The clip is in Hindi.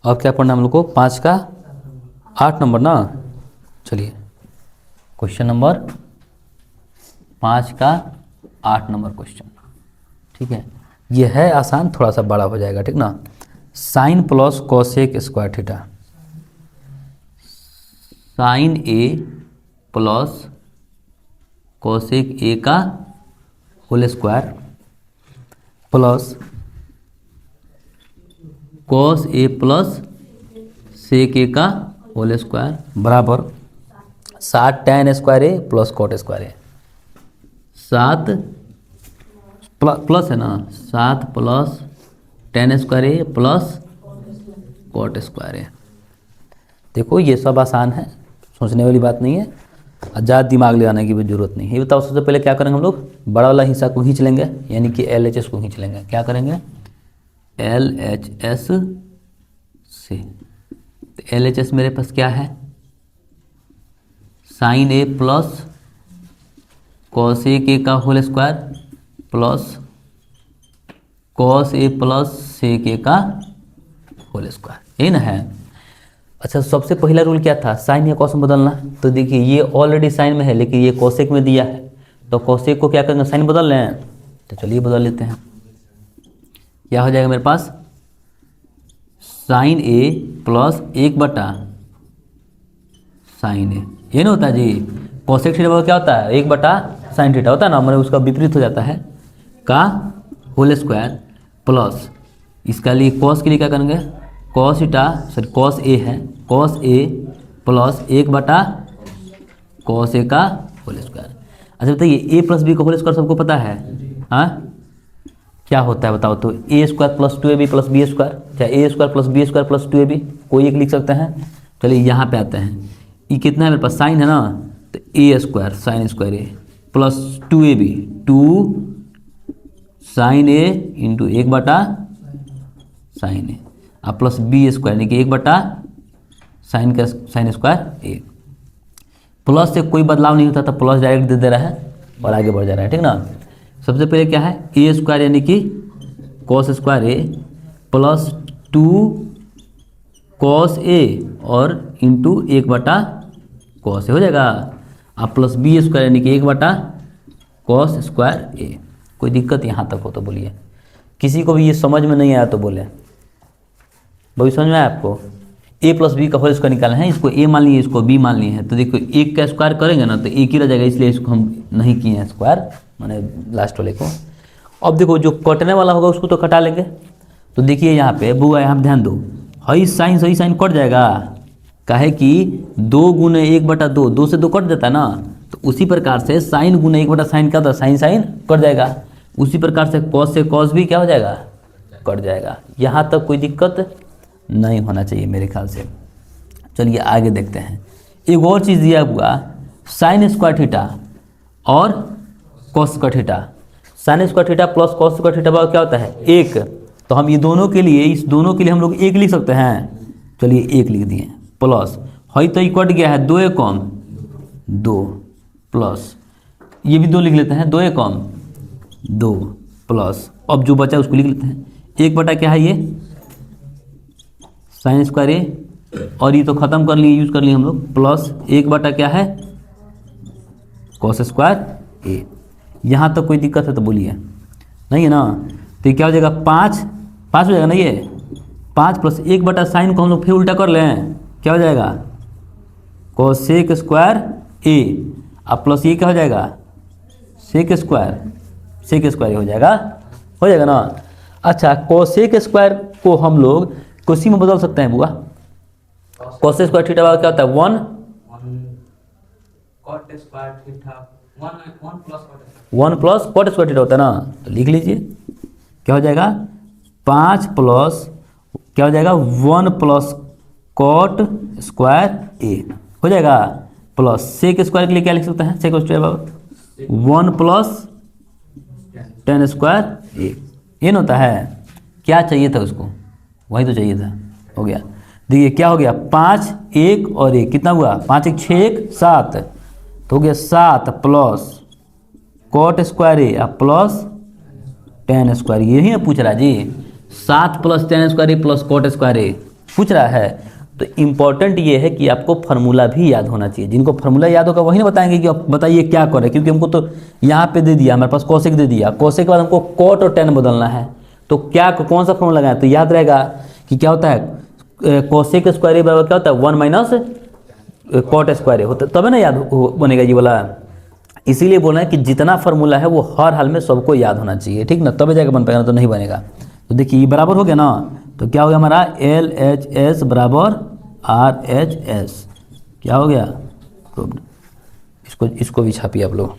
और क्या पढ़ना है हम लोग को? 5 का 8 नंबर ना। चलिए क्वेश्चन नंबर 5 का 8 नंबर क्वेश्चन, ठीक है। ये है आसान, थोड़ा सा बड़ा हो जाएगा, ठीक ना। Sine plus cosec square theta, sine A plus cosec A का whole square plus cos A plus sec A का होल स्क्वायर बराबर 7 tan square A plus cot square A. 7 plus है ना, 7 plus tan square A plus cot square A. देखो ये सब आसान है, सोचने वाली बात नहीं है, ज़्यादा दिमाग लगाने की भी जरूरत नहीं है। ये बताओ सबसे पहले क्या करेंगे हम लोग? बड़ा वाला हिस्सा को खींच लेंगे, यानी कि LHS को खींच लेंगे। क्या करेंगे? LHS से। तो LHS मेरे पास क्या है? Sine A plus cosec A का whole square plus cos A plus sec A का होल स्क्वायर, यही ना है। अच्छा, सबसे पहला रूल क्या था? साइन या कॉस में बदलना। तो देखिए ये ऑलरेडी साइन में है, लेकिन ये कॉसेक में दिया है, तो कॉसेक को क्या करेंगे? साइन बदल रहे हैं, तो चलिए बदल लेते हैं। क्या हो जाएगा मेरे पास? साइन ए प्लस 1 बटा साइन ए, ये ना होता है जी। कॉसेक थीटा क्या होता है? 1 बटा साइन थीटा होता है ना, मतलब उसका विपरीत हो जाता है, का होल स्क्वायर प्लस इसका लिए कॉस के लिए क्या करेंगे? Cos theta, sorry cos A है, कॉस ए प्लस 1 बटा कॉस ए का होल स्क्वायर। अच्छा बताइए, ए प्लस बी का होल स्क्वायर सबको पता है? हाँ, क्या होता है बताओ तो? A square plus 2ab plus B square, चाहे A square plus B square plus 2ab, कोई एक लिख सकते हैं। चलिए यहाँ पे आते हैं, ये कितना है मेरे पास? साइन है ना, तो A square sine square A plus 2ab, 2 sign A into 1 बटा साइन ए, अब प्लस बी स्क्वायर यानी कि 1 बटा साइन का साइन स्क्वायर ए। प्लस से कोई बदलाव नहीं होता, तो प्लस डायरेक्ट दे रहा है और आगे बढ़ जा रहा है, ठीक ना। सबसे पहले क्या है? ए स्क्वायर यानी कि cos square A plus 2 cos A और इंटू 1 बटा कॉस ए हो जाएगा। अब प्लस बी स्क्वायर यानी कि 1 बटा कॉस स्क्वायर ए। कोई दिक्कत यहाँ तक हो तो बोलिए, किसी को भी ये समझ में नहीं आया तो बोले। भाई समझ में आया आपको? ए प्लस बी का होल स्क्वायर निकालना है, इसको ए मान लिए, इसको बी मान लिए हैं, तो देखो 1 का स्क्वायर करेंगे ना तो 1 ही रह जाएगा, इसलिए इसको हम नहीं किए हैं स्क्वायर, माने लास्ट वाले को। अब देखो जो कटने वाला होगा उसको तो कटा लेंगे। तो देखिए यहाँ पे बुआ, यहाँ ध्यान दो, हई साइन सही साइन कट जाएगा, काहे कि 2 गुने 1 बटा 2, 2 से 2 कट जाता है ना, तो उसी प्रकार से साइन गुने 1 बटा साइन क्या होता है? साइन साइन कट जाएगा। उसी प्रकार से कॉस भी क्या हो जाएगा? कट जाएगा। यहाँ तक कोई दिक्कत नहीं होना चाहिए मेरे ख्याल से। चलिए आगे देखते हैं। एक और चीज़ दिया हुआ, साइन स्क्वायर थीटा और cos square theta. Sine square theta plus cos square theta क्या होता है? 1। तो हम ये दोनों के लिए, इस दोनों के लिए हम लोग 1 लिख सकते हैं। चलिए 1 लिख दिए, प्लस हई तो कट गया है, 2 एक कम 2 प्लस ये भी 2 लिख लेते हैं, 2 एक कम 2 प्लस अब जो बचा उसको लिख लेते हैं। 1 बटा क्या है? ये साइन स्क्वायर ए, और ये तो खत्म कर लिए, यूज कर लिए हम लोग, प्लस 1 बटा क्या है? कॉस स्क्वायर ए। यहाँ तक कोई दिक्कत है तो बोलिए, नहीं है ना? तो ये क्या हो जाएगा? 5 हो जाएगा ना, ये 5 प्लस 1 बटा साइन को हम लोग फिर उल्टा कर लें, क्या हो जाएगा? कोसेक स्क्वायर ए, अब प्लस ये क्या हो जाएगा? सेक स्क्वायर हो जाएगा ना। अच्छा, कोसेक स्क्वायर को हम लोग कोसी में बदल सकते हैं बुआ। कोसेक स्क्वायर थीटा क्या होता है? 1 प्लस कॉट स्क्वायर थीटा होता है ना, तो लिख लीजिए क्या हो जाएगा? 5 प्लस क्या हो जाएगा? 1 प्लस कॉट स्क्वायर ए हो जाएगा, प्लस सेक स्क्वायर के लिए क्या लिख सकते हैं? Sec square 1 plus tan square A, ये होता है। क्या चाहिए था उसको? वही तो चाहिए था, हो गया। देखिए क्या हो गया? 5 1 और 1 कितना हुआ? 5 1 6 1 7, तो हो गया 7 plus cot square A plus tan square, यही ना पूछ रहा है जी। 7 plus tan square A plus cot square ए, पूछ रहा है। तो इम्पॉर्टेंट ये है कि आपको फार्मूला भी याद होना चाहिए। जिनको फार्मूला याद होगा वही ना बताएंगे कि आप बताइए क्या करें, क्योंकि हमको तो यहाँ पे दे दिया, हमारे पास कोसेक दे दिया, कोसेक के बाद हमको कॉट और टेन बदलना है। तो क्या कौन सा फार्मूला लगाएं, तो याद रहेगा कि क्या होता है कोसेक स्क्वायर बराबर क्या होता है 1 माइनस कॉट स्क्वायर होता है, तब है ना याद बनेगा ये वाला। इसीलिए बोल रहे हैं कि जितना फार्मूला है वो हर हाल में सबको याद होना चाहिए, ठीक ना, तब जाकर बन पाएगा, तो नहीं बनेगा। तो देखिए ये बराबर हो गया ना, तो क्या हो गया हमारा LHS बराबर RHS, क्या हो गया, इसको भी छापिए आप लोग।